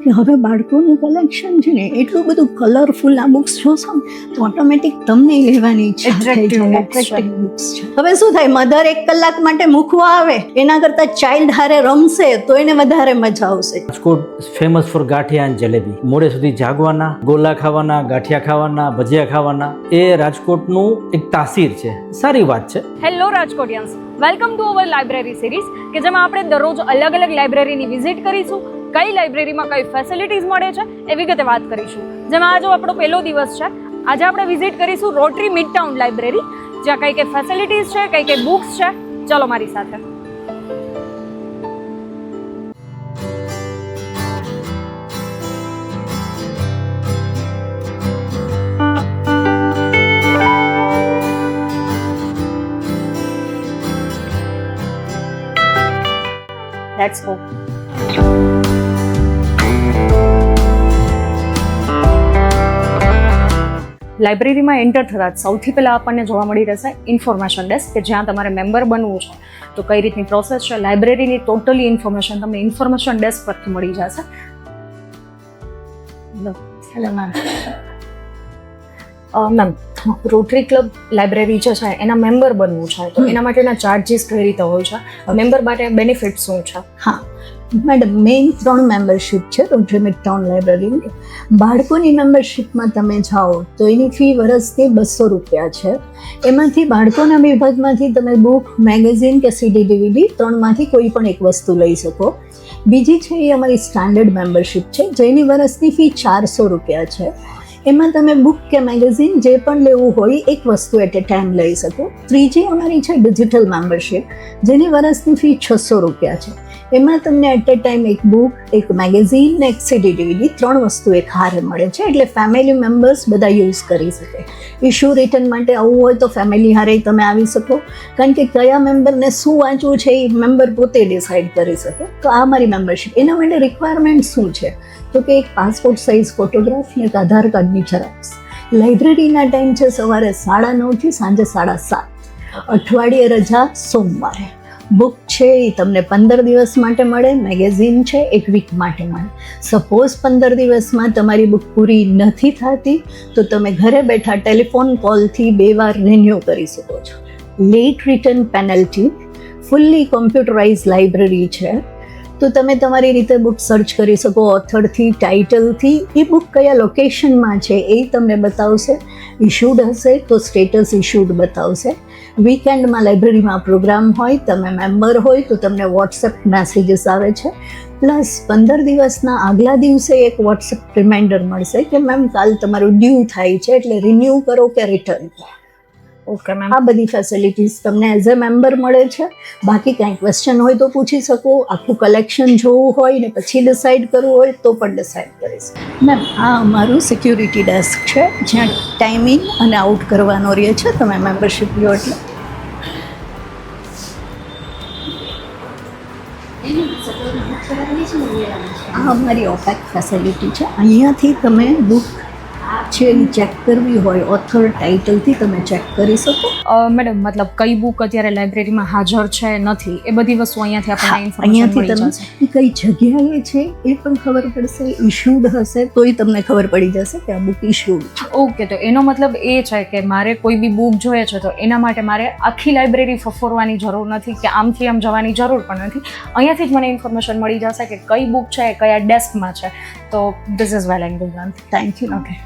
કે હવે બાળકોનું કલેક્શન છે ને એટલું બધું કલરફુલ આ બુક્સ જોશો ને તો ઓટોમેટિક તમને લેવાની ઈચ્છા થઈ જાય. Attractive books છે. હવે શું થાય, મધર 1 કલાક માટે મૂકવા આવે એના કરતા ચાઇલ્ડ હારે રમશે તો એને વધારે મજા આવશે. રાજકોટ ફેમસ ફોર ગાંઠિયા અને જલેબી. મોડે સુધી જાગવાના, ગોલા ખાવાના, ગાંઠિયા ખાવાના, ભજીયા ખાવાના, એ રાજકોટનું એક તાસીર છે. સારી વાત છે. Hello Rajkotians, welcome to our library series કે જેમાં આપણે દરરોજ અલગ અલગ લાઇબ્રેરીની વિઝિટ કરીશું. કઈ લાઇબ્રેરીમાં કઈ ફેસિલિટીઝ મળે છે એ વિગતે વાત કરીશું. જેમાં આજે આપણો પહેલો દિવસ છે. આજે આપણે વિઝિટ કરીશું રોટરી મિડટાઉન લાઇબ્રેરી, જ્યાં કઈ કઈ ફેસિલિટીઝ છે, કઈ કઈ બુક્સ છે. ચલો મારી સાથે. Let's go. લાઇબ્રેરીમાં એન્ટર થતાં સૌથી પહેલાં આપણને જોવા મળી રહેશે ઇન્ફોર્મેશન ડેસ્ક, કે જ્યાં તમારે મેમ્બર બનવું છે તો કઈ રીતની પ્રોસેસ છે. લાઇબ્રેરીની ટોટલી ઇન્ફોર્મેશન તમને ઇન્ફોર્મેશન ડેસ્ક પરથી મળી જશે. Hello ma'am. Ma'am, rotary club library જે છે એના મેમ્બર બનવું છે તો એના માટેના ચાર્જીસ કઈ રીતે હોય છે, મેમ્બર માટે બેનિફિટ શું છે? હા મેડમ, મેઇન 3 મેમ્બરશીપ છે રોટરી મિડટાઉન લાઇબ્રેરીની. બાળકોની મેમ્બરશીપમાં તમે જાઓ તો એની ફી વર્ષની 200 રૂપિયા છે. એમાંથી બાળકોના વિભાગમાંથી તમે બુક, મેગેઝિન કે CD DVD 3માંથી કોઈ પણ એક વસ્તુ લઈ શકો. બીજી છે એ અમારી સ્ટાન્ડર્ડ મેમ્બરશીપ છે, જેની વર્ષની ફી 400 રૂપિયા છે. એમાં તમે બુક કે મેગેઝિન જે પણ લેવું હોય એક વસ્તુ એટ એ ટાઈમ લઈ શકો. ત્રીજી અમારી છે ડિજિટલ મેમ્બરશીપ, જેની વર્ષની ફી 600 રૂપિયા છે. એમાં તમને એટ એ ટાઈમ એક બુક, એક મેગેઝિન ને એક CD DVD 3 વસ્તુ એક હારે મળે છે. એટલે ફેમિલી મેમ્બર્સ બધા યુઝ કરી શકે. ઇશ્યુ રિટર્ન માટે આવવું હોય તો ફેમિલી હારે તમે આવી શકો, કારણ કે કયા મેમ્બરને શું વાંચવું છે એ મેમ્બર પોતે ડિસાઇડ કરી શકે. તો આ મારી મેમ્બરશીપ. એના માટે રિક્વાયરમેન્ટ શું છે તો કે એક પાસપોર્ટ સાઇઝ ફોટોગ્રાફ ને એક આધાર કાર્ડની ઝેરોક્સ. લાઇબ્રેરીના ટાઈમ છે સવારે 9:30 થી સાંજે 7:30. અઠવાડિયે રજા સોમવારે. બુક છે એ તમને 15 દિવસ માટે મળે, મેગેઝિન છે 1 વીક માટે મળે. સપોઝ 15 દિવસમાં તમારી બુક પૂરી નથી થતી તો તમે ઘરે બેઠા ટેલિફોન કોલથી 2 વાર રિન્યૂ કરી શકો છો. Late return penalty. Fully computerise library છે તો તમે તમારી રીતે બુક સર્ચ કરી શકો, ઓથરથી, ટાઇટલથી. એ બુક કયા લોકેશનમાં છે એ તમને બતાવશે. ઇશ્યુડ હશે તો સ્ટેટસ ઇશ્યુડ બતાવશે. વીકેન્ડમાં લાઇબ્રેરીમાં પ્રોગ્રામ હોય, તમે મેમ્બર હોય તો તમને વોટ્સએપ મેસેજીસ આવે છે. પ્લસ 15 દિવસના આગલા દિવસે એક વોટ્સએપ રિમાઇન્ડર મળશે કે મેમ કાલ તમારું ડ્યુ થાય છે એટલે રિન્યૂ કરો કે રિટર્ન કરો. Okay ma'am. આ બધી ફેસિલિટીઝ તમને એઝ અ મેમ્બર મળે છે. બાકી કાંઈ ક્વેશ્ચન હોય તો પૂછી શકો. આખું કલેક્શન જોવું હોય ને પછી ડિસાઇડ કરવું હોય તો પણ ડિસાઇડ કરી શકો. મેમ, આ અમારું સિક્યુરિટી ડેસ્ક છે જ્યાં ટાઈમિંગ અને આઉટ કરવાનો રહે છે તમે મેમ્બરશીપ લો એટલે. આ અમારી ઓપેક ફેસિલિટી છે. અહીંયાથી તમે બુક છે એ ચેક કરવી હોય ઓથર ટાઇટલથી તમે ચેક કરી શકો. મેડમ, મતલબ કઈ બુક અત્યારે લાઇબ્રેરીમાં હાજર છે નથી એ બધી વસ્તુ અહીંયાથી આપણને અહીંયાથી ઇન્ફોર્મેશન તમે એ કઈ જગ્યાએ છે એ પણ ખબર પડશે. ઇશ્યુડ હશે તોય તમને ખબર પડી જશે કે આ બુક ઇશ્યુડ છે. ઓકે, તો એનો મતલબ એ છે કે મારે કોઈ બી બુક જોઈએ છે તો એના માટે મારે આખી લાઇબ્રેરી ફરવાની જરૂર નથી કે આમથી આમ જવાની જરૂર પણ નથી. અહીંયાથી જ મને ઇન્ફોર્મેશન મળી જશે કે કઈ બુક છે કયા ડેસ્કમાં છે. તો this is well and good. Thank you. Okay.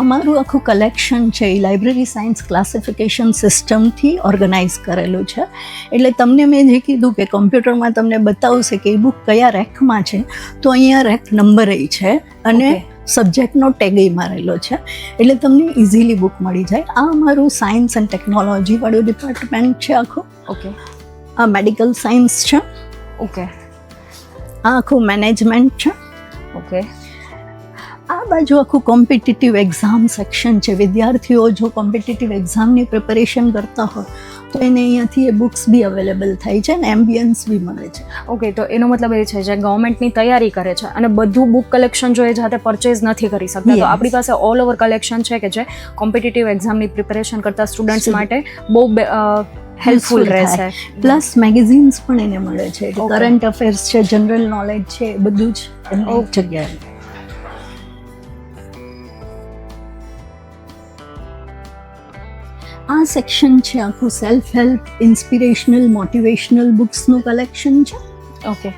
અમારું આખું કલેક્શન છે એ લાઇબ્રેરી સાયન્સ ક્લાસિફિકેશન સિસ્ટમથી ઓર્ગેનાઇઝ કરેલું છે. એટલે તમને મેં જે કીધું કે કોમ્પ્યુટરમાં તમને બતાવશે કે એ બુક કયા રેકમાં છે તો અહીંયા રેક નંબર છે અને સબ્જેક્ટનો ટેગ મારેલો છે એટલે તમને ઇઝીલી બુક મળી જાય. આ અમારું સાયન્સ એન્ડ ટેકનોલોજી વાળું ડિપાર્ટમેન્ટ છે આખું. ઓકે. આ મેડિકલ સાયન્સ છે. ઓકે. આ આખું મેનેજમેન્ટ છે. ઓકે. આ બાજુ આખું કોમ્પિટિટિવ એક્ઝામ સેક્શન છે. વિદ્યાર્થીઓ જો કોમ્પિટિટિવ એક્ઝામની પ્રિપેરેશન કરતા હોય તો એને અહીંયાથી એ બુક્સ બી અવેલેબલ થાય છે અને એમ્બિયન્સ બી મળે છે. ઓકે, તો એનો મતલબ એ છે જે ગવર્મેન્ટની તૈયારી કરે છે અને બધું બુક કલેક્શન જો એ જાતે પરચેઝ નથી કરી શકતા તો આપણી પાસે ઓલ ઓવર કલેક્શન છે કે જે કોમ્પિટિટિવ એક્ઝામની પ્રિપેરેશન કરતા સ્ટુડન્ટ્સ માટે બહુ હેલ્પફુલ રહેશે. પ્લસ મેગેઝિન્સ પણ એને મળે છે કે Okay. કરંટ અફેર્સ છે, જનરલ નોલેજ છે, એ બધું જ એમની એક જગ્યાએ. આ સેક્શન છે આખું સેલ્ફ હેલ્પ, ઇન્સ્પિરેશનલ, મોટિવેશનલ બુક્સનું કલેક્શન છે. ઓકે,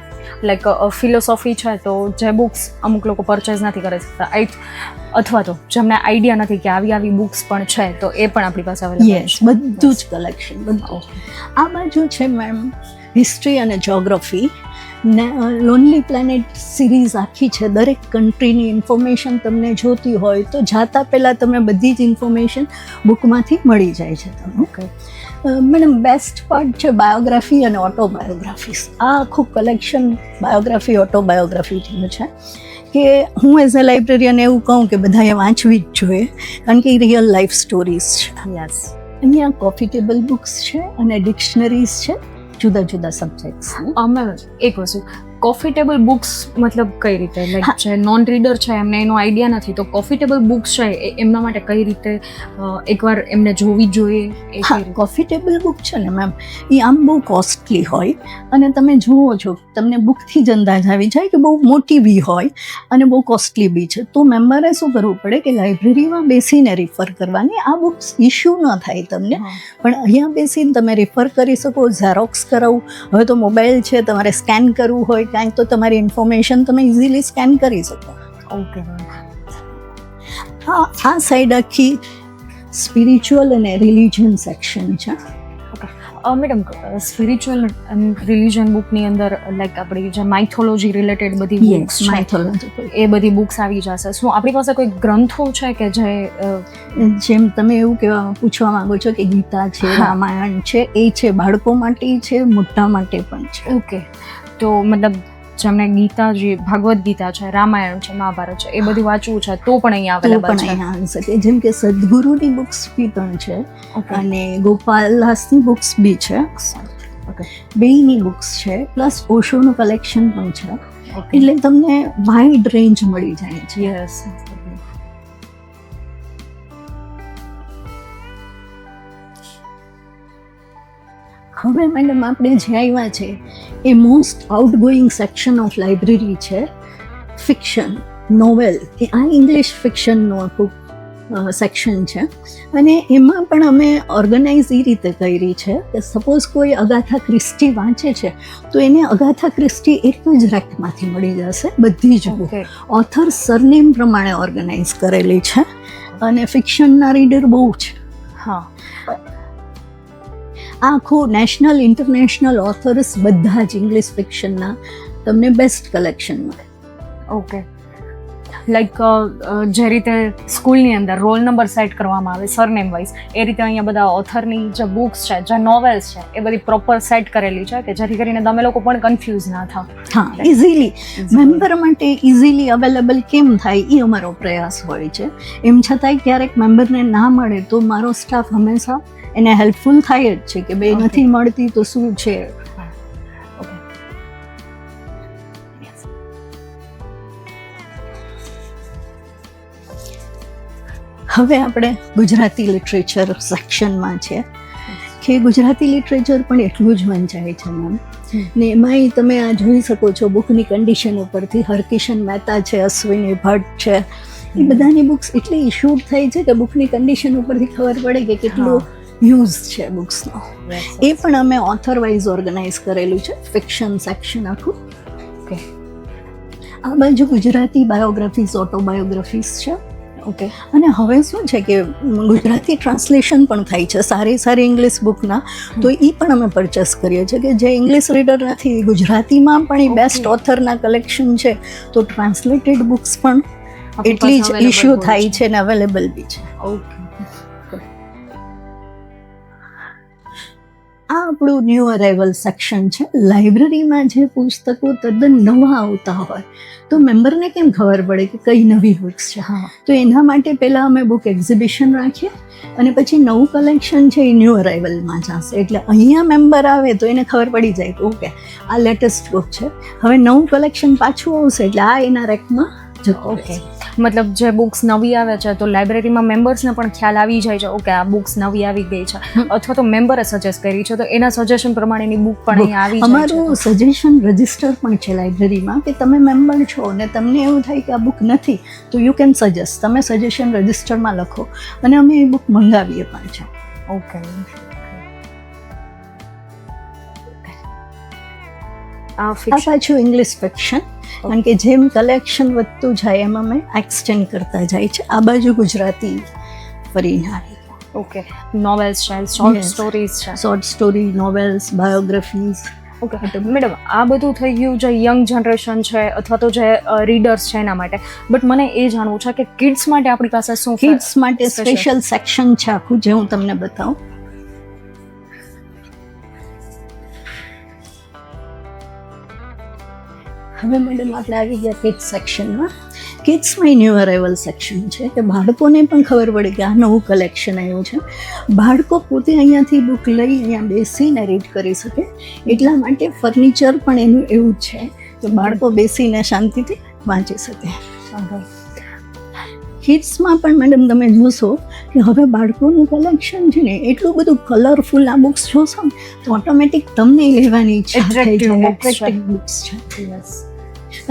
લાઈક ફિલોસોફી છે તો જે બુક્સ અમુક લોકો પરચેઝ નથી કરી શકતા, અથવા તો જેમને આઈડિયા નથી કે આવી આવી બુક્સ પણ છે, તો એ પણ આપણી પાસે અવેલેબલ યસ, બધું જ કલેક્શન, બધું. આ બાજુ છે મેમ હિસ્ટ્રી અને જ્યોગ્રાફી. લોનલી પ્લેનેટ સિરીઝ આખી છે. દરેક કન્ટ્રીની ઇન્ફોર્મેશન તમને જોતી હોય તો જાતા પહેલાં તમે બધી જ ઇન્ફોર્મેશન બુકમાંથી મળી જાય છે તમને. ઓકે. મેડમ બેસ્ટ પાર્ટ છે બાયોગ્રાફી અને ઓટોબાયોગ્રાફીસ. આ આખું કલેક્શન બાયોગ્રાફી, ઓટોબાયોગ્રાફીનું છે કે હું એઝ અ લાઇબ્રેરિયન એવું કહું કે બધાએ વાંચવી જ જોઈએ, કારણ કે એ રિયલ લાઈફ સ્ટોરીઝ છે. યસ. અહીંયા કોફી ટેબલ બુક્સ છે અને ડિક્શનરીઝ છે જુદા જુદા સબ્જેક્ટ્સ. મેમ એક વસ્તુ, કોફી ટેબલ બુક્સ મતલબ કઈ રીતે, લાઈક જે નોન રીડર છે એમને એનો આઈડિયા નથી, તો કોફી ટેબલ બુક્સ છે એ એમના માટે કઈ રીતે એકવાર એમને જોવી જોઈએ? હા, કોફી ટેબલ બુક છે ને મેમ, એ આમ બહુ કોસ્ટલી હોય અને તમે જુઓ છો તમને બુકથી જ અંદાજ આવી જાય કે બહુ મોટી બી હોય અને બહુ કોસ્ટલી બી છે. તો મેમ્બરે શું કરવું પડે કે લાઇબ્રેરીમાં બેસીને રિફર કરવાની. આ બુક્સ ઇશ્યુ ન થાય તમને, પણ અહીંયા બેસીને તમે રિફર કરી શકો, ઝેરોક્સ કરાવવું. હવે તો મોબાઈલ છે, તમારે સ્કેન કરવું હોય કાંઈક તો તમારી ઇન્ફોર્મેશન તમે ઇઝીલી સ્કેન કરી શકો. ઓકે. આ સાઈડ આખી સ્પિરિચ્યુઅલ અને રિલિજન સેક્શન છે. મેડમ સ્પિરિચ્યુઅલ એન્ડ રિલિજન બુકની અંદર લાઈક આપણી જે માઇથોલોજી રિલેટેડ બધી બુક્સ છે માઇથોલોજી, એ બધી બુક્સ આવી જશે. શું આપણી પાસે કોઈ ગ્રંથો છે કે જે જેમ તમે એવું પૂછવા માંગો છો કે ગીતા છે, રામાયણ છે, એ છે બાળકો માટે છે, મોટા માટે પણ છે. ઓકે, તો મતલબ જેમને ગીતાજી, ભાગવદ ગીતા છે, રામાયણ છે, મહાભારત છે, એ બધું વાંચવું છે તો પણ અહીંયા તો અવેલેબલ પણ છે. અહીંયા આવી શકે. જેમ કે સદગુરુની બુક્સ બી પણ છે અને ગોપાલદાસની બુક્સ બી છે. ઓકે. બેયની બુક્સ છે, પ્લસ ઓશોનું કલેક્શન પણ છે. ઓકે. એટલે તમને વાઇડ રેન્જ મળી જાય છે. યસ. હવે મેડમ આપણે જે આવ્યા છે એ most outgoing section of library છે ફિક્શન, નોવેલ. એ આ ઇંગ્લિશ ફિક્શનનું આખું સેક્શન છે અને એમાં પણ અમે ઓર્ગેનાઇઝ એ રીતે કરી છે કે સપોઝ કોઈ અગાથા ક્રિસ્ટી વાંચે છે તો એને અગાથા ક્રિસ્ટી એક જ રેકમાંથી મળી જશે બધી જ બુક. ઓકે. ઓથર સરનેમ પ્રમાણે ઓર્ગેનાઇઝ કરેલી છે અને ફિક્શનના રીડર બહુ છે. હા. આ આખું નેશનલ, ઇન્ટરનેશનલ ઓથર્સ બધા જ ઇંગ્લિશ ફિક્શનના તમને બેસ્ટ કલેક્શન મળે. ઓકે. લાઈક જે રીતે સ્કૂલની અંદર રોલ નંબર સેટ કરવામાં આવે સરનેમ વાઇઝ, એ રીતે અહીંયા બધા ઓથરની જે બુક્સ છે, જે નોવેલ્સ છે, એ બધી પ્રોપર સેટ કરેલી છે કે જેથી કરીને તમે લોકો પણ કન્ફ્યુઝ ના થાવ. હા, ઇઝીલી મેમ્બર માટે ઇઝીલી અવેલેબલ કેમ થાય એ અમારો પ્રયાસ હોય છે. એમ છતાંય ક્યારેક મેમ્બરને ના મળે તો મારો સ્ટાફ હંમેશા એને હેલ્પફુલ થાય જ છે કે બે નથી મળતી તો શું છે. ઓકે. હવે આપણે ગુજરાતી લિટરેચર સેક્શનમાં છે કે ગુજરાતી લિટરેચર પણ એટલું જ વંચાય છે મેમ. ને એમાંય તમે આ જોઈ શકો છો બુકની કન્ડિશન ઉપરથી હરકિશન મહેતા છે, અશ્વિની ભટ્ટ છે, એ બધાની બુક્સ એટલી ઇશ્યુડ થઈ છે કે બુકની કન્ડિશન ઉપરથી ખબર પડે કે કેટલું યુઝ છે બુક્સનો. એ પણ અમે ઓથર વાઇઝ ઓર્ગેનાઇઝ કરેલું છે ફિક્શન સેક્શન આખું. ઓકે. આ બાજુ ગુજરાતી બાયોગ્રાફીઝ, ઓટોબાયોગ્રાફીઝ છે. ઓકે. અને હવે શું છે કે ગુજરાતી ટ્રાન્સલેશન પણ થાય છે સારી સારી ઇંગ્લિશ બુકના, તો એ પણ અમે પરચેસ કરીએ છીએ કે જે ઇંગ્લિશ રીડર નથી, ગુજરાતીમાં પણ એ બેસ્ટ ઓથરના કલેક્શન છે, તો ટ્રાન્સલેટેડ બુક્સ પણ એટલી જ ઇશ્યુ થાય છે ને અવેલેબલ બી છે. ઓકે. આ આપણું ન્યૂ અરાઇવલ સેક્શન છે. લાઇબ્રેરીમાં જે પુસ્તકો તદ્દન નવા આવતા હોય તો મેમ્બરને કેમ ખબર પડે કે કઈ નવી બુક્સ છે? હા. તો એના માટે પહેલાં અમે બુક એક્ઝિબિશન રાખીએ અને પછી નવું કલેક્શન છે એ ન્યૂ અરાઇવલમાં જશે. એટલે અહીંયા મેમ્બર આવે તો એને ખબર પડી જાય કે ઓકે આ લેટેસ્ટ બુક છે, હવે નવું કલેક્શન પાછું આવશે એટલે આ એના રેકમાં જતું. ઓકે. મતલબ જે બુક્સ નવી આવે છે તો લાઇબ્રેરીમાં મેમ્બર્સને પણ ખ્યાલ આવી જાય છે ઓકે આ બુક્સ નવી આવી ગઈ છે, અથવા તો મેમ્બરે સજેસ્ટ કરી છે તો એના સજેશન પ્રમાણેની બુક પણ અહીંયા આવી જાય છે. અમારું સજેશન રજિસ્ટર પણ છે લાઇબ્રેરીમાં કે તમે મેમ્બર છો અને તમને એવું થાય કે આ બુક નથી તો યુ કેન સજેસ્ટ, તમે સજેશન રજિસ્ટરમાં લખો અને અમે એ બુક મંગાવીએ પણ છે. ઓકે. આ આ ફિક્શન પાછું ઇંગ્લિશ ફિક્શન, કારણ કે જેમ કલેક્શન વધતું જાય એમ અમે એક્સટેન્ડ કરતા જાય છે. આ બાજુ ગુજરાતી ફરીને આવી ગયા. ઓકે, નોવેલ્સ છે, શોર્ટ Yes. સ્ટોરીઝ છે. Short story, novels, biographies. Okay madam, આ બધું થઈ ગયું જે યંગ જનરેશન છે અથવા તો જે રીડર્સ છે એના માટે, બટ મને એ જાણવું છે કે કિડ્સ માટે આપણી પાસે શું કિડ્સ માટે special? સ્પેશિયલ સેક્શન છે આખું, જે હું તમને બતાવું. હવે મેડમ આપણે આવી ગયા કિડ્સ સેક્શનમાં. કિડ્સમાં ન્યૂ અરાઇવલ સેક્શન છે કે બાળકોને પણ ખબર પડે કે આ નવું કલેક્શન આવ્યું છે. બાળકો પોતે અહીંયાથી બુક લઈ અહીંયા બેસીને રીડ કરી શકે, એટલા માટે ફર્નિચર પણ એનું એવું જ છે કે બાળકો બેસીને શાંતિથી વાંચી શકે. કિડ્સમાં પણ મેડમ તમે જોશો કે હવે બાળકોનું કલેક્શન છે ને એટલું બધું કલરફુલ, આ બુક્સ જોશો ને તો ઓટોમેટિક તમને લેવાની ઈચ્છા થઈ Attractive જાય. books છે. Attractive books છે.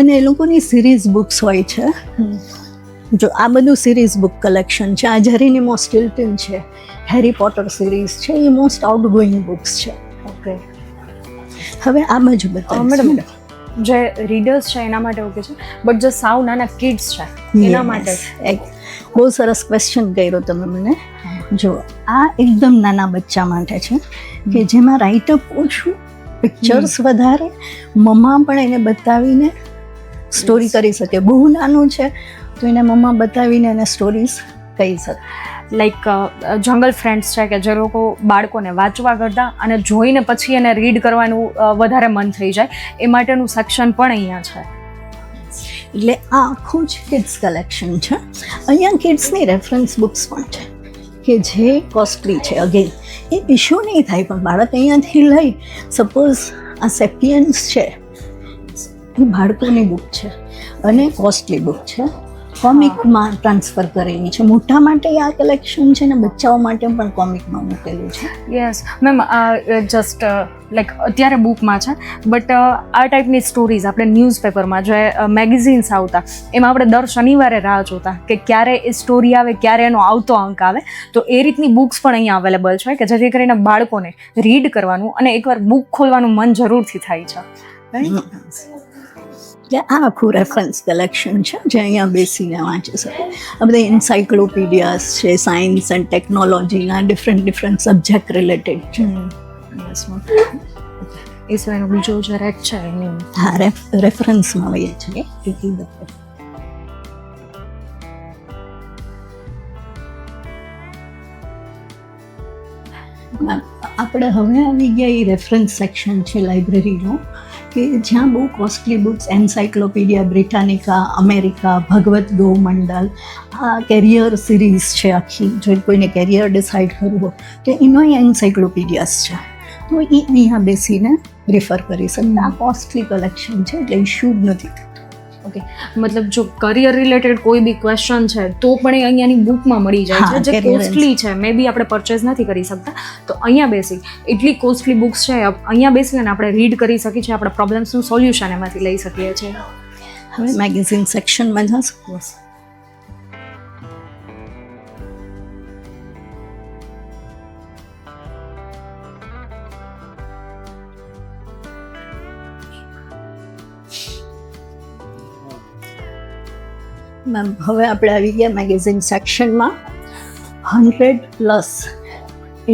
અને એ લોકોની સિરીઝ બુક્સ હોય છે. જો આ બધું સિરીઝ બુક કલેક્શન છે. આ જેરેમી સ્ટિલ્ટન છે, હેરી પોટર સિરીઝ છે, એ મોસ્ટ આઉટગોઈંગ બુક્સ છે. ઓકે હવે આ બાજુ બતાવો મેડમ, જે રીડર્સ છે એના માટે ઓકે છે, બટ જે સાવ નાના કિડ્સ છે એના માટે બહુ સરસ ક્વેશ્ચન કર્યો તમે મને. જો આ એકદમ નાના બચ્ચા માટે છે કે જેમાં રાઇટઅપ ઓછું, પિક્ચર્સ વધારે, મમ્મા પણ એને બતાવીને સ્ટોરી કરી શકે. બહુ નાનું છે તો એને મમ્મા બતાવીને એને સ્ટોરીઝ કહી શકે. લાઈક જંગલ ફ્રેન્ડ્સ છે કે જે લોકો બાળકોને વાંચવા કરતા અને જોઈને પછી એને રીડ કરવાનું વધારે મન થઈ જાય એ માટેનું સેક્શન પણ અહીંયા છે. એટલે આ આખું જ કિડ્સ કલેક્શન છે. અહીંયા કિડ્સની રેફરન્સ બુક્સ પણ છે કે જે કોસ્ટલી છે. અગેન એ ઇશ્યુ નહીં થાય, પણ બાળક અહીંયાથી લઈ, સપોઝ આ સેપિયન્સ છે એ બાળકોની બુક છે અને કોસ્ટલી બુક છે, કોમિકમાં ટ્રાન્સફર કરેલી છે. મોટા માટે આ કલેક્શન છે ને બચ્ચાઓ માટે પણ કોમિકમાં મૂકેલું છે. યસ મેમ, જસ્ટ લાઈક અત્યારે બુકમાં છે, બટ આ ટાઈપની સ્ટોરીઝ આપણે ન્યૂઝપેપરમાં જે મેગેઝિન્સ આવતા એમાં આપણે દર શનિવારે રાહ જોતા કે ક્યારે એ સ્ટોરી આવે, ક્યારે એનો આવતો અંક આવે, તો એ રીતની બુક્સ પણ અહીંયા અવેલેબલ છે કે જેથી કરીને બાળકોને રીડ કરવાનું અને એકવાર બુક ખોલવાનું મન જરૂરથી થાય છે. એટલે આ આખું રેફરન્સ કલેક્શન છે જે અહીંયા બેસીને વાંચી શકે. આ બધા એન્સાઇક્લોપીડિયાસ છે, સાયન્સ એન્ડ ટેકનોલોજીના ડિફરન્ટ સબ્જેક્ટ રિલેટેડ છે. એ સિવાયનો બીજો જે રેક છે એની હા, રેફરન્સમાં વહીએ છીએ. આપણે હવે આવી ગયા એ રેફરન્સ સેક્શન છે લાઇબ્રેરીનો કે જ્યાં બહુ કોસ્ટલી બુક્સ, એન્સાઇક્લોપીડિયા બ્રિટાનિકા, અમેરિકા, ભગવત ગોમંડલ, આ કેરિયર સિરીઝ છે આખી. જો કોઈને કેરિયર ડિસાઇડ કરવું હોય તો એનો એન્સાઇક્લોપીડિયાસ છે, તો એ અહીંયા બેસીને રિફર કરી શકે. આ કોસ્ટલી કલેક્શન છે એટલે ઇશ્યુ નથી. ઓકે, મતલબ જો કરિયર રિલેટેડ કોઈ બી ક્વેશ્ચન છે તો પણ એ અહીંયાની બુકમાં મળી જાય છે. હા, જે career કોસ્ટલી છે મે બી આપણે પરચેઝ નથી કરી શકતા, તો અહીંયા બેસી એટલી કોસ્ટલી બુક્સ છે અહીંયા બેસીને આપણે રીડ કરી શકીએ છીએ, આપણા પ્રોબ્લેમ્સનું સોલ્યુશન એમાંથી લઈ શકીએ છીએ. હવે મેગેઝિન સેક્શનમાં જશું. મેમ હવે આપણે આવી ગયા મેગેઝિન સેક્શનમાં. 100+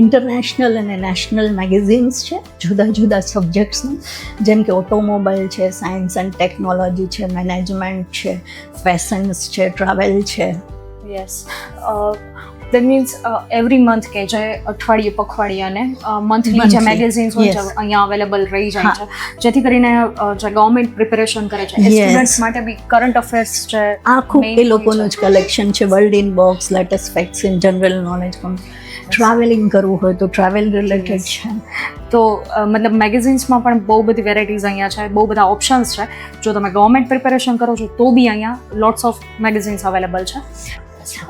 ઇન્ટરનેશનલ અને નેશનલ મેગેઝિન્સ છે જુદા જુદા સબ્જેક્ટ્સના, જેમ કે ઓટોમોબાઈલ છે, સાયન્સ એન્ડ ટેકનોલોજી છે, મેનેજમેન્ટ છે, ફેશન્સ છે, ટ્રાવેલ છે. Yes, that means every month કે જે અઠવાડિયે પખવાડિયાને મંથલી જે Monthly, મેગેઝિન્સ હોય છે yes. અહીંયા અવેલેબલ રહી જાય છે, જેથી કરીને જે ગવર્મેન્ટ પ્રિપેરેશન કરે છે એ Yes. સ્ટુડન્ટ્સ માટે બી કરંટ અફેર્સ છે આખું main એ લોકોનું જ કલેક્શન છે. World in box, latest facts in general knowledge, travelling કરવું હોય તો ટ્રાવેલ રિલેટેડ છે. તો મતલબ મેગેઝિન્સમાં પણ બહુ બધી વેરાયટીઝ અહીંયા છે, બહુ બધા ઓપ્શન્સ છે. જો તમે ગવર્મેન્ટ પ્રિપેરેશન કરો છો તો બી અહીંયા લોટ્સ ઓફ મેગેઝિન્સ અવેલેબલ છે.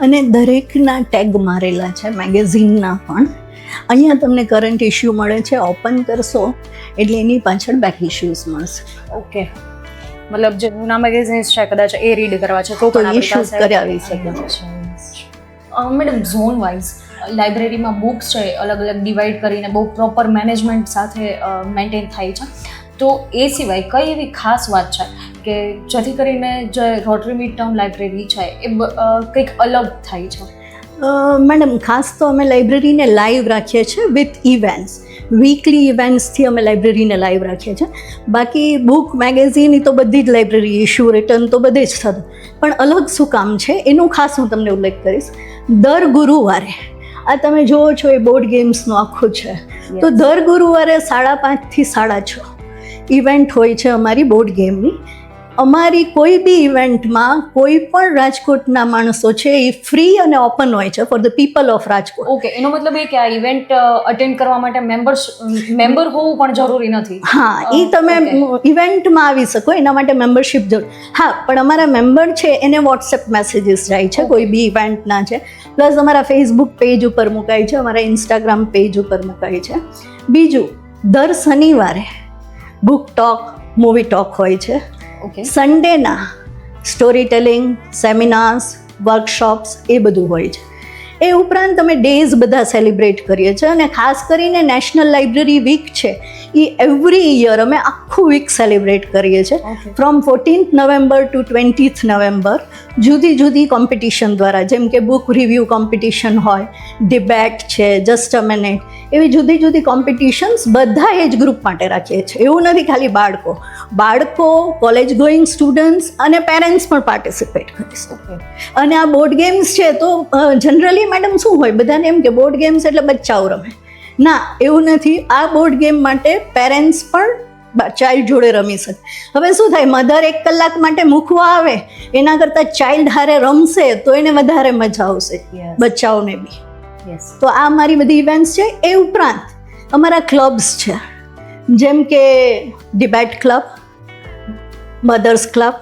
અને દરેકના ટેગ મારેલા છે મેગેઝિનના પણ. અહીંયા તમને કરંટ ઇશ્યુ મળે છે, ઓપન કરશો એટલે એની પાછળ બેક ઇશ્યુઝ મળશે. ઓકે, મતલબ જે જૂના મેગેઝિન્સ છે કદાચ એ રીડ કરવા છે તો તો પણ એ શૂટ કરાવી શકે. મેડમ ઝોન વાઇઝ લાઇબ્રેરીમાં બુક્સ છે અલગ અલગ ડિવાઈડ કરીને બહુ પ્રોપર મેનેજમેન્ટ સાથે મેન્ટેન થાય છે. તો એ સિવાય કઈ એવી ખાસ વાત છે કે જેથી કરીને જે રોટરી મિડ ટાઉન લાઇબ્રેરી છે એ કંઈક અલગ થાય છે? મેડમ ખાસ તો અમે લાઇબ્રેરીને લાઈવ રાખીએ છીએ વિથ ઇવેન્ટ્સ. વીકલી ઇવેન્ટ્સથી અમે લાઇબ્રેરીને લાઈવ રાખીએ છીએ. બાકી બુક મેગેઝિન એ તો બધી જ લાઇબ્રેરી ઇશ્યુ રિટર્ન તો બધે જ થતું, પણ અલગ શું કામ છે એનું ખાસ હું તમને ઉલ્લેખ કરીશ. દર ગુરુવારે આ તમે જુઓ છો એ બોર્ડ ગેમ્સનું આખું છે, તો દર ગુરુવારે 5:30 થી 6:30 ઇવેન્ટ હોય છે અમારી બોર્ડ ગેમની. અમારી કોઈ બી ઇવેન્ટમાં કોઈ પણ રાજકોટના માણસો છે એ ફ્રી અને ઓપન હોય છે for the people of Rajkot. Okay, એનો મતલબ એ કે આ ઇવેન્ટ અટેન્ડ કરવા માટે મેમ્બર હોવું પણ જરૂરી નથી? હા, એ તમે ઇવેન્ટમાં આવી શકો એના માટે મેમ્બરશિપ જરૂર. હા, પણ અમારા મેમ્બર છે એને વોટ્સએપ મેસેજીસ જાય છે કોઈ બી ઇવેન્ટના છે, પ્લસ અમારા ફેસબુક પેજ ઉપર મુકાય છે, અમારા ઇન્સ્ટાગ્રામ પેજ ઉપર મુકાય છે. બીજું, દર શનિવારે બુક ટોક, મૂવી ટોક હોય છે. ઓકે, સન્ડેના સ્ટોરી ટેલિંગ, સેમિનાર્સ, વર્કશોપ્સ એ બધું હોય છે. એ ઉપરાંત અમે ડેઝ બધા સેલિબ્રેટ કરીએ છીએ અને ખાસ કરીને નેશનલ લાઇબ્રેરી વીક છે એ એવરી યર અમે આખું વીક સેલિબ્રેટ કરીએ છીએ. From 14th November two 20th November જુદી જુદી કોમ્પિટિશન દ્વારા, જેમ કે બુક રિવ્યૂ કોમ્પિટિશન હોય, ડિબેટ છે, જસ્ટ અ મિનિટ, એવી જુદી જુદી કોમ્પિટિશન્સ બધા એજ ગ્રુપ માટે રાખીએ છીએ. એવું નથી ખાલી બાળકો, કોલેજ ગોઈંગ સ્ટુડન્ટ્સ અને પેરેન્ટ્સ પણ પાર્ટિસિપેટ કરી શકે. અને આ બોર્ડ ગેમ્સ છે તો જનરલી મેડમ શું હોય, બધાને એમ કે બોર્ડ ગેમ્સ એટલે બચ્ચાઓ રમે. ના, એવું નથી. આ બોર્ડ ગેમ માટે પેરેન્ટ્સ પણ ચાઇલ્ડ જોડે રમી શકે. હવે શું થાય, મધર 1 કલાક માટે મૂકવા આવે એના કરતાં ચાઇલ્ડ હારે રમશે તો એને વધારે મજા આવશે, બચ્ચાઓને બી. તો આ અમારી બધી ઇવેન્ટ્સ છે. એ ઉપરાંત અમારા ક્લબ્સ છે, જેમ કે debate club, mothers club,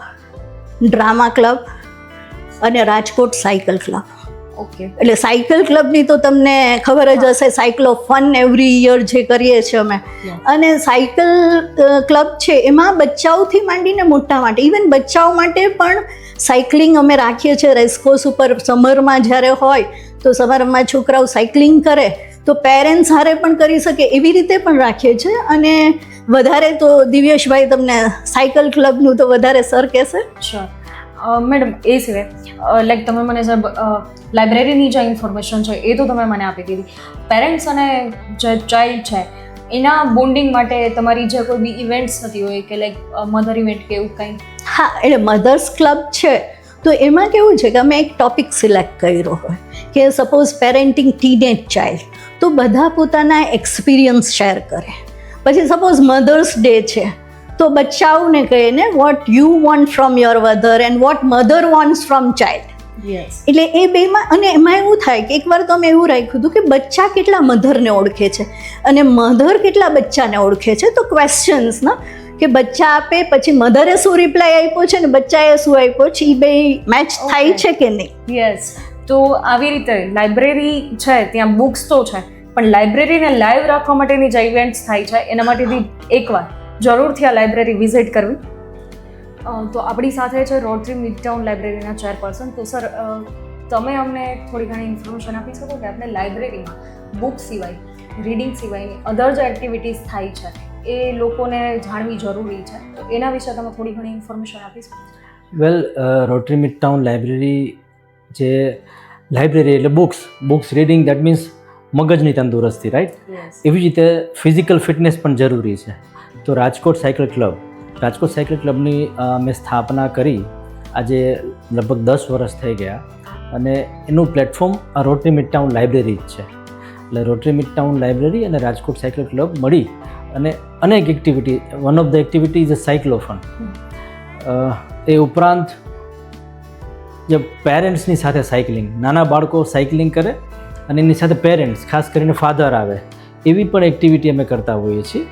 drama club અને રાજકોટ સાયકલ ક્લબ. ઓકે, એટલે સાયકલ ક્લબની તો તમને ખબર જ હશે, cycle of fun every year જે કરીએ છીએ અમે. અને સાયકલ ક્લબ છે એમાં બચ્ચાઓથી માંડીને મોટા માટે, ઇવન બચ્ચાઓ માટે પણ સાયકલિંગ અમે રાખીએ છીએ રેસકોર્સ ઉપર. સમરમાં જ્યારે હોય તો સમરમાં છોકરાઓ સાયકલિંગ કરે તો પેરેન્ટ્સ હારે પણ કરી શકે એવી રીતે પણ રાખીએ છીએ. અને વધારે તો દિવ્યેશભાઈ તમને સાયકલ ક્લબનું તો વધારે સર કહેશે. મેડમ, એ સિવાય લાઈક તમે મને જે લાઇબ્રેરીની જે ઇન્ફોર્મેશન છે એ તો તમે મને આપી દીધી. પેરેન્ટ્સ અને જે ચાઇલ્ડ છે એના બોન્ડિંગ માટે તમારી જે કોઈ બી ઇવેન્ટ્સ થતી હોય કે લાઈક મધર ઇવેન્ટ કે એવું કંઈ? હા, એટલે મધર્સ ક્લબ છે તો એમાં કેવું છે કે અમે એક ટોપિક સિલેક્ટ કર્યો હોય કે સપોઝ પેરેન્ટિંગ ટીનેજ ચાઇલ્ડ, તો બધા પોતાના એક્સપિરિયન્સ શેર કરે. પછી સપોઝ મધર્સ ડે છે તો બચ્ચાઓને કહે ને what you want from your mother and what mother wants from child. એટલે એ બેમાં, અને એમાં એવું થાય કે એકવાર તો અમે એવું રાખ્યું હતું કે બચ્ચા કેટલા મધરને ઓળખે છે અને મધર કેટલા બચ્ચાને ઓળખે છે. તો ક્વેશ્ચન્સ ના કે બચ્ચા આપે પછી મધરે શું રિપ્લાય આપ્યો છે ને બચ્ચાએ શું આપ્યો છે, એ બે મેચ થાય છે કે નહીં? યસ. તો આવી રીતે લાઇબ્રેરી છે, ત્યાં બુક્સ તો છે, પણ લાઇબ્રેરીને લાઈવ રાખવા માટેની જે ઇવેન્ટ્સ થાય છે એના માટેથી એકવાર જરૂરથી આ લાઇબ્રેરી વિઝિટ કરવી. તો આપણી સાથે છે રોટરી મિડ ટાઉન લાઇબ્રેરીના ચેરપર્સન. તો સર, તમે અમને થોડી ઘણી ઇન્ફોર્મેશન આપી શકો કે આપણે લાઇબ્રેરીમાં બુક સિવાય, રીડિંગ સિવાયની અધર જે એક્ટિવિટીઝ થાય છે એ લોકોને જાણવી જરૂરી છે, તો એના વિશે તમે થોડી ઘણી ઇન્ફોર્મેશન આપી શકો? વેલ, રોટરી મિડ ટાઉન લાઇબ્રેરી જે લાઇબ્રેરી એટલે બુક્સ રીડિંગ, દેટ મીન્સ મગજની તંદુરસ્તી, રાઈટ? એવી જ રીતે ફિઝિકલ ફિટનેસ પણ જરૂરી છે. તો રાજકોટ સાયકલ ક્લબની મેં સ્થાપના કરી આજે લગભગ 10 વર્ષ થઈ ગયા અને એનું પ્લેટફોર્મ આ રોટરી મિડ ટાઉન લાઇબ્રેરી જ છે. એટલે રોટરી મિડ ટાઉન લાઇબ્રેરી અને રાજકોટ સાયકલ ક્લબ મળી અને અનેક activity, one of the activity is a cyclophone. એ ઉપરાંત જે પેરેન્ટ્સની સાથે સાયકલિંગ, નાના બાળકો સાયકલિંગ કરે અને એની સાથે પેરેન્ટ્સ, ખાસ કરીને ફાધર આવે, એવી પણ એક્ટિવિટી અમે કરતા હોઈએ છીએ,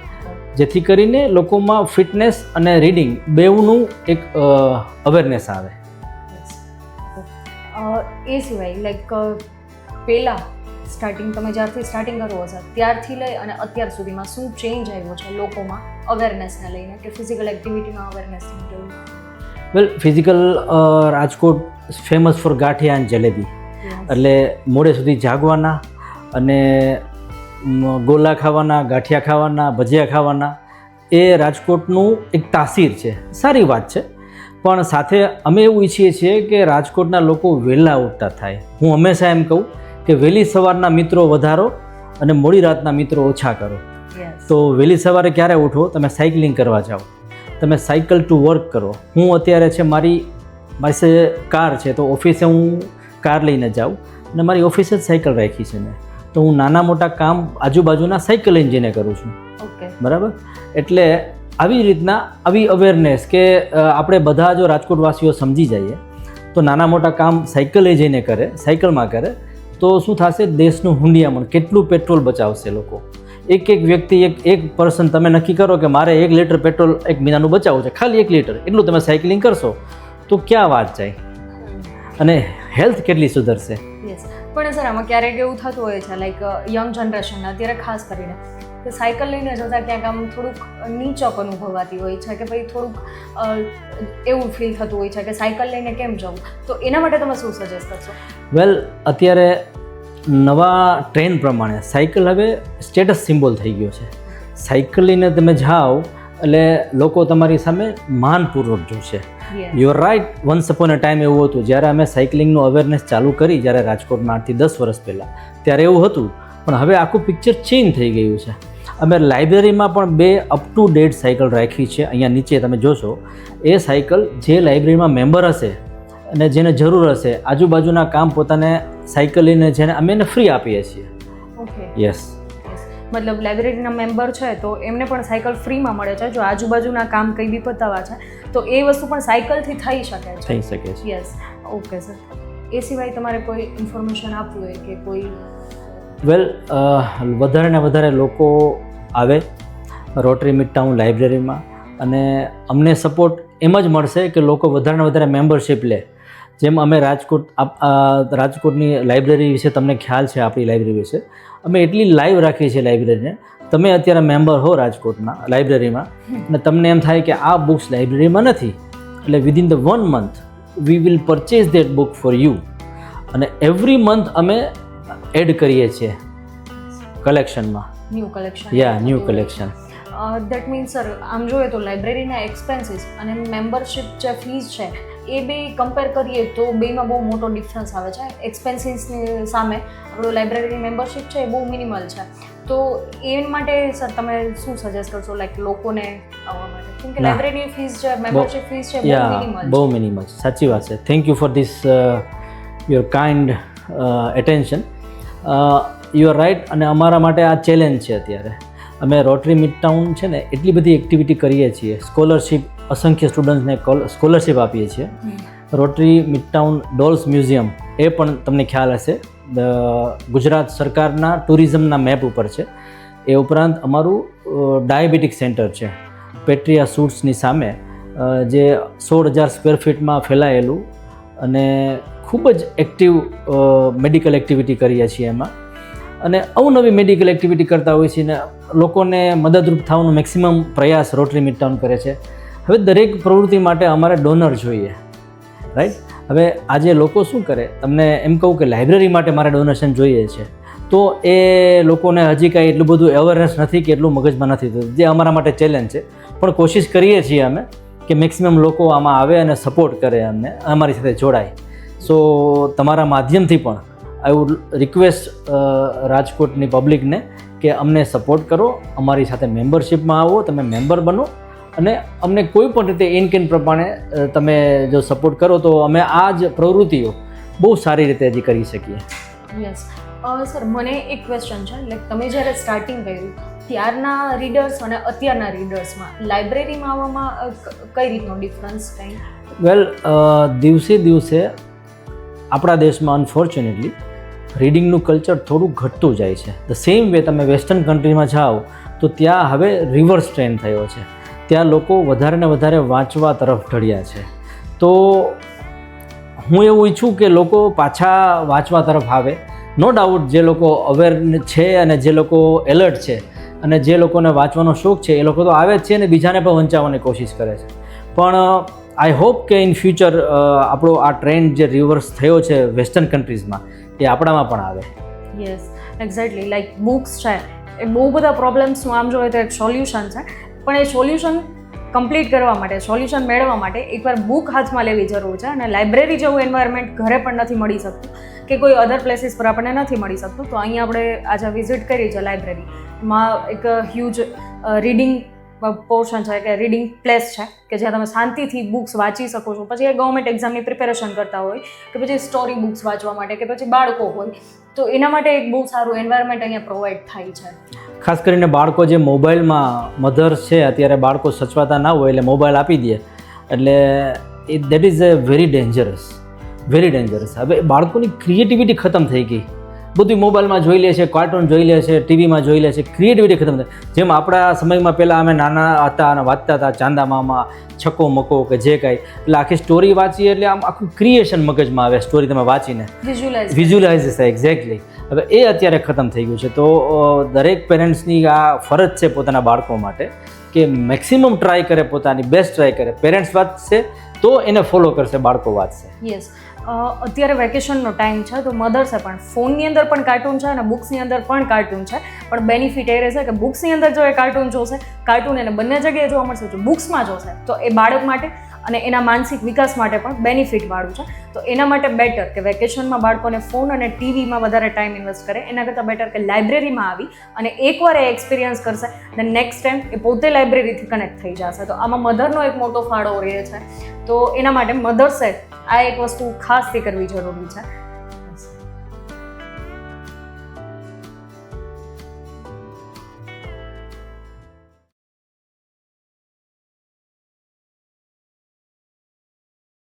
જેથી કરીને લોકોમાં ફિટનેસ અને રીડિંગ બેઉનું એક અવેરનેસ આવે. એ સિવાય લાઈક પહેલાં તમે જ્યારથી સ્ટાર્ટિંગ કરો હશે ત્યારથી લઈ અને અત્યાર સુધીમાં શું ચેન્જ આવ્યો છે લોકોમાં અવેરનેસને લઈને, કે ફિઝિકલ એક્ટિવિટીમાં અવેરનેસને લઈને? વેલ, ફિઝિકલ રાજકોટ ફેમસ ફોર ગાંઠિયા અને જલેબી, એટલે મોડે સુધી જાગવાના અને ગોલા ખાવાના, ગાંઠિયા ખાવાના, ભજીયા ખાવાના, એ રાજકોટનું એક તાસીર છે. સારી વાત છે, પણ સાથે અમે એવું ઈચ્છીએ છીએ કે રાજકોટના લોકો વહેલા ઉઠતા થાય. હું હંમેશા એમ કહું કે વહેલી સવારના મિત્રો વધારો અને મોડી રાતના મિત્રો ઓછા કરો. તો વહેલી સવારે ક્યારે ઉઠો? તમે સાયકલિંગ કરવા જાઓ, તમે સાયકલ ટુ વર્ક કરો. હું અત્યારે છે મારી પાસે કાર છે, તો ઓફિસે હું કાર લઈને જાઉં અને મારી ઓફિસે જ સાયકલ રાખી છે મેં, તો હું નાના મોટા કામ આજુબાજુના સાયકલ લઈને જઈને કરું છું. બરાબર? એટલે આવી રીતના આવી અવેરનેસ કે આપણે બધા જો રાજકોટવાસીઓ સમજી જઈએ તો નાના મોટા કામ સાયકલ લઈ જઈને કરે, સાયકલમાં કરે, તો શું થશે? દેશનું હુંડિયામણ, કેટલું પેટ્રોલ બચાવશે લોકો. એક વ્યક્તિ, એક પર્સન તમે નક્કી કરો કે મારે 1 લીટર પેટ્રોલ એક મહિનાનું બચાવવું છે, ખાલી 1 લીટર, એટલું તમે સાયકલિંગ કરશો તો ક્યાં વાત જાય, અને હેલ્થ કેટલી સુધરશે. પણ સર આમાં ક્યારેક એવું થતું હોય છે લાઈક યંગ જનરેશન અત્યારે ખાસ કરીને કે સાયકલ લઈને જતા ક્યાંક આમ થોડુંક નીચક અનુભવાતી હોય છે, કે ભાઈ થોડુંક એવું ફીલ થતું હોય છે કે સાયકલ લઈને કેમ જવું, તો એના માટે તમે શું સજેસ્ટ કરશો? વેલ, અત્યારે નવા ટ્રેન્ડ પ્રમાણે સાયકલ હવે સ્ટેટસ સિમ્બોલ થઈ ગયો છે. સાયકલ લઈને તમે જાઓ એટલે લોકો તમારી સામે માનપૂર્વક જોશે. You are right. Once upon a time એવું હતું, જ્યારે અમે સાયકલિંગનું અવેરનેસ ચાલુ કરી, જ્યારે રાજકોટમાં 8 થી 10 વર્ષ પહેલાં, ત્યારે એવું હતું. પણ હવે આખું પિક્ચર ચેન્જ થઈ ગયું છે. અમે લાઇબ્રેરીમાં પણ 2 અપ ટુ ડેટ સાયકલ રાખી છે. અહીંયા નીચે તમે જોશો, એ સાયકલ જે લાઇબ્રેરીમાં મેમ્બર હશે અને જેને જરૂર હશે, આજુબાજુના કામ પોતાને સાયકલ લઈને જેને અમે એને ફ્રી આપીએ છીએ. યસ, મતલબ લાઇબ્રેરીના મેમ્બર છે તો એમને પણ સાયકલ ફ્રીમાં મળે છે. જો આજુબાજુના કામ કંઈ બી પતાવવા છે તો એ વસ્તુ પણ સાયકલથી થઈ શકે છે. થઈ શકે છે. Yes, okay sir. એ સિવાય તમારે કોઈ ઇન્ફોર્મેશન આપવી હોય કે કોઈ? વેલ, વધારે ને વધારે લોકો આવે રોટરી મિડટાઉન લાઇબ્રેરીમાં, અને અમને સપોર્ટ એમ જ મળશે કે લોકો વધારે ને વધારે મેમ્બરશિપ લે. જેમ અમે રાજકોટની લાઇબ્રેરી વિશે તમને ખ્યાલ છે, આપણી લાઇબ્રેરી વિશે અમે એટલી લાઈવ રાખીએ છીએ લાઇબ્રેરીને. તમે અત્યારે મેમ્બર હો રાજકોટના લાઇબ્રેરીમાં અને તમને એમ થાય કે આ બુક્સ લાઇબ્રેરીમાં નથી, એટલે within the 1 month we will purchase that book for you, અને એવરી મંથ અમે એડ કરીએ છીએ કલેક્શનમાં. New collection? New collection. That means sir, આમ જોઈએ તો લાઇબ્રેરીના એક્સપેન્સીસ અને મેમ્બરશિપ જે ફીસ છે એ બે કમ્પેર કરીએ તો બેમાં બહુ મોટો ડિફરન્સ આવે છે. એક્સપેન્સીસની સામે આપણું લાઇબ્રેરીની મેમ્બરશિપ છે એ બહુ મિનિમલ છે. તો એ માટે સર તમે શું સજેસ્ટ કરશો લાઈક લોકોને આવવા માટે? કેમ કે લાઇબ્રેરીની ફીસ છે, મેમ્બરશિપ ફીસ છે, બહુ મિનિમલ છે. સાચી વાત છે. Thank you for this your kind attention. You are right. અને અમારા માટે આ ચેલેન્જ છે. અત્યારે અમે રોટરી મિડટાઉન છે ને એટલી બધી એક્ટિવિટી કરીએ છીએ. સ્કોલરશિપ, અસંખ્ય સ્ટુડન્ટ્સને સ્કોલરશિપ આપીએ છીએ. રોટરી મિડટાઉન ડોલ્સ મ્યુઝિયમ, એ પણ તમને ખ્યાલ હશે, ગુજરાત સરકારના ટુરિઝમના મેપ ઉપર છે. એ ઉપરાંત અમારું ડાયાબિટીક સેન્ટર છે પેટ્રિયા સૂટ્સની સામે, જે 16,000 સ્ક્વેર ફીટમાં ફેલાયેલું, અને ખૂબ જ એક્ટિવ મેડિકલ એક્ટિવિટી કરીએ છીએ એમાં. અને અવનવી મેડિકલ એક્ટિવિટી કરતા હોઈએ છીએ, ને લોકોને મદદરૂપ થવાનો મેક્સિમમ પ્રયાસ રોટરી મિડટાઉન કરે છે. હવે દરેક પ્રવૃત્તિ માટે અમારે ડોનર જોઈએ, રાઈટ? હવે આજે લોકો શું કરે, તમને એમ કહું કે લાઇબ્રેરી માટે મારે ડોનેશન જોઈએ છે, તો એ લોકોને હજી કાંઈ એટલું બધું અવેરનેસ નથી કે એટલું મગજમાં નથી થતું, જે અમારા માટે ચેલેન્જ છે. પણ કોશિશ કરીએ છીએ અમે કે મેક્સિમમ લોકો આમાં આવે અને સપોર્ટ કરે, અમને અમારી સાથે જોડાય. સો તમારા માધ્યમથી પણ આઈ વુડ રિક્વેસ્ટ રાજકોટની પબ્લિકને કે અમને સપોર્ટ કરો, અમારી સાથે મેમ્બરશિપમાં આવો, તમે મેમ્બર બનો, અને અમને કોઈ પણ રીતે ઇન કેન પ્રમાણે તમે જો સપોર્ટ કરો તો અમે આ જ પ્રવૃત્તિઓ બહુ સારી રીતે હજી કરી શકીએ. યસ સર, મને એક ક્વેશ્ચન છે. લાઈક તમે જ્યારે સ્ટાર્ટિંગ કર્યું ત્યારના રીડર્સ અને અત્યારના રીડર્સમાં લાઇબ્રેરીમાં આવવામાં કઈ રીતનો ડિફરન્સ કંઈ? વેલ, દિવસે દિવસે આપણા દેશમાં અનફોર્ચ્યુનેટલી રીડિંગનું કલ્ચર થોડું ઘટતું જાય છે. ધ સેમ વે તમે વેસ્ટર્ન કન્ટ્રીમાં જાઓ તો ત્યાં હવે રિવર્સ ટ્રેન્ડ થયો છે. ત્યાં લોકો વધારે ને વધારે વાંચવા તરફ ઢળ્યા છે. તો હું એવું ઈચ્છું કે લોકો પાછા વાંચવા તરફ આવે. નો ડાઉટ જે લોકો અવેર છે અને જે લોકો એલર્ટ છે અને જે લોકોને વાંચવાનો શોખ છે એ લોકો તો આવે જ છે અને બીજાને પણ વંચાવવાની કોશિશ કરે છે. પણ આઈ હોપ કે ઇન ફ્યુચર આપણો આ ટ્રેન્ડ જે રિવર્સ થયો છે વેસ્ટર્ન કન્ટ્રીઝમાં એ આપણામાં પણ આવે. Yes exactly. લાઈક બુક્સ છે એ બહુ બધા પ્રોબ્લેમ્સનું આમ જોઈએ તો એક સોલ્યુશન છે, પણ એ સોલ્યુશન કમ્પ્લીટ કરવા માટે, સોલ્યુશન મેળવવા માટે એકવાર બુક હાથમાં લેવી જરૂર છે. અને લાઇબ્રેરી જેવું એન્વાયરમેન્ટ ઘરે પણ નથી મળી શકતું કે કોઈ અધર પ્લેસીસ પર આપણને નથી મળી શકતું. તો અહીંયા આપણે આજે વિઝિટ કરી છે લાઇબ્રેરી, એમાં એક હ્યુજ રીડિંગ પોર્શન છે કે રીડિંગ પ્લેસ છે કે જ્યાં તમે શાંતિથી બુક્સ વાંચી શકો છો. પછી એ ગવર્મેન્ટ એક્ઝામની પ્રિપેરેશન કરતા હોય કે પછી સ્ટોરી બુક્સ વાંચવા માટે કે પછી બાળકો હોય તો એના માટે એક બહુ સારું એન્વાયરમેન્ટ અહીંયા પ્રોવાઈડ થાય છે. ખાસ કરીને બાળકો જે મોબાઈલમાં મધર્સ છે અત્યારે બાળકો સચવાતા ના હોય એટલે મોબાઈલ આપી દે એટલે that is a very dangerous, very dangerous. હવે બાળકોની ક્રિએટિવિટી ખતમ થઈ ગઈ. બધું મોબાઈલમાં જોઈ લે છે, કાર્ટૂન જોઈ લે છે, ટીવીમાં જોઈ લે છે, ક્રિએટિવિટી ખતમ થઈ. જેમ આપણા સમયમાં પહેલાં અમે નાના હતા અને વાંચતા હતા ચાંદા મામા, છક્કો મક્કો કે જે કાંઈ, એટલે આખી સ્ટોરી વાંચીએ એટલે આમ આખું ક્રિએશન મગજમાં આવે સ્ટોરી તમે વાંચીને વિઝ્યુલાઇઝ થાય. એક્ઝેક્ટલી. હવે એ અત્યારે ખતમ થઈ ગયું છે. તો દરેક પેરેન્ટ્સની આ ફરજ છે પોતાના બાળકો માટે કે મેક્સિમમ ટ્રાય કરે, પોતાની બેસ્ટ ટ્રાય કરે. પેરેન્ટ્સ વાંચશે તો એને ફોલો કરશે, બાળકો વાંચશે. યસ. અત્યારે વેકેશનનો ટાઈમ છે તો મધર્સે પણ ફોનની અંદર પણ કાર્ટૂન છે અને બુક્સની અંદર પણ કાર્ટૂન છે, પણ બેનિફિટ એ રહેશે કે બુક્સની અંદર જો એ કાર્ટૂન જોશે, કાર્ટૂન એને બંને જગ્યાએ જોવા મળશે. જો બુક્સમાં જોશે તો એ બાળક માટે અને એના માનસિક વિકાસ માટે પણ બેનિફિટવાળું છે. તો એના માટે બેટર કે વેકેશનમાં બાળકોને ફોન અને ટીવીમાં વધારે ટાઈમ ઇન્વેસ્ટ કરે એના કરતાં બેટર કે લાઇબ્રેરીમાં આવી અને એકવાર એ એક્સપિરિયન્સ કરશે અને નેક્સ્ટ ટાઈમ એ પોતે લાઇબ્રેરીથી કનેક્ટ થઈ જશે. તો આમાં મધરનો એક મોટો ફાળો રહે છે. તો એના માટે મધર્સે આ એક વસ્તુ ખાસથી કરવી જરૂરી છે